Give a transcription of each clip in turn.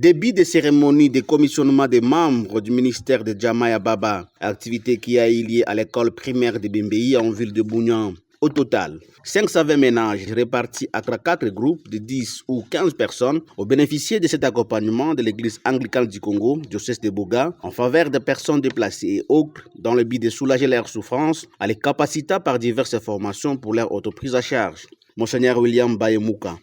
Début des cérémonies de commissionnement des membres du ministère de Djamaya Baba, activité qui a eu lieu à l'école primaire de Bembéi en ville de Bougnan. Au total, 520 ménages répartis entre 4 groupes de 10 ou 15 personnes ont bénéficié de cet accompagnement de l'église anglicane du Congo, diocèse de Boga, en faveur des personnes déplacées et autres dans le but de soulager leurs souffrances, à les capaciter par diverses formations pour leur autoprise à charge. Monseigneur William Bayemouka,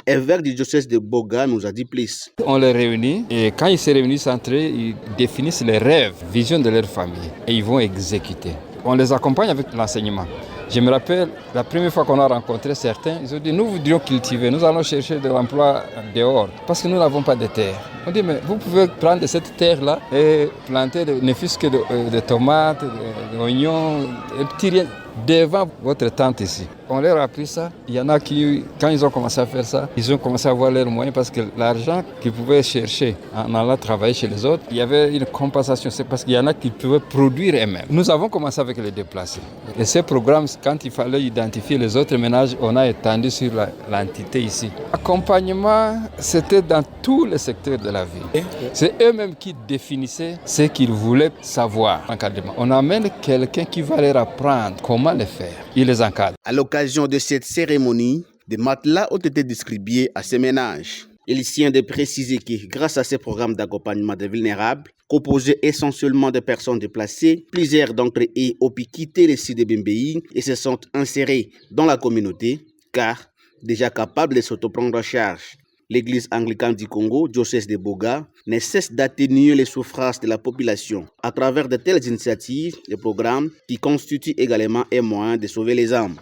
évêque du diocèse de Boga, nous a dit plus. On les réunit et quand ils se réunissent entre eux, ils définissent les rêves, visions de leur famille et ils vont exécuter. On les accompagne avec l'enseignement. Je me rappelle, la première fois qu'on a rencontré certains, ils ont dit, nous voudrions cultiver, nous allons chercher de l'emploi dehors, parce que nous n'avons pas de terre. On dit, mais vous pouvez prendre cette terre-là et planter ne fût-ce que de tomates, d'oignons, des petits rien devant votre tente ici. On leur a appris ça. Il y en a qui, quand ils ont commencé à faire ça, ils ont commencé à avoir leurs moyens parce que l'argent qu'ils pouvaient chercher en allant travailler chez les autres, il y avait une compensation. C'est parce qu'il y en a qui pouvaient produire eux-mêmes. Nous avons commencé avec les déplacés. Et ces programmes, quand il fallait identifier les autres ménages, on a étendu sur l'entité ici. L'accompagnement, c'était dans tous les secteurs de la vie. C'est eux-mêmes qui définissaient ce qu'ils voulaient savoir. Encadrement. On amène quelqu'un qui va leur apprendre comment le faire. Il les encadre. À l'occasion de cette cérémonie, des matelas ont été distribués à ces ménages. Il tient de préciser que grâce à ces programmes d'accompagnement des vulnérables, composés essentiellement de personnes déplacées, plusieurs d'entre eux ont pu quitter le site de Bembéi et se sont insérés dans la communauté, car déjà capables de s'autoprendre en charge. L'église anglicane du Congo, diocèse de Boga, ne cesse d'atténuer les souffrances de la population à travers de telles initiatives et programmes qui constituent également un moyen de sauver les âmes.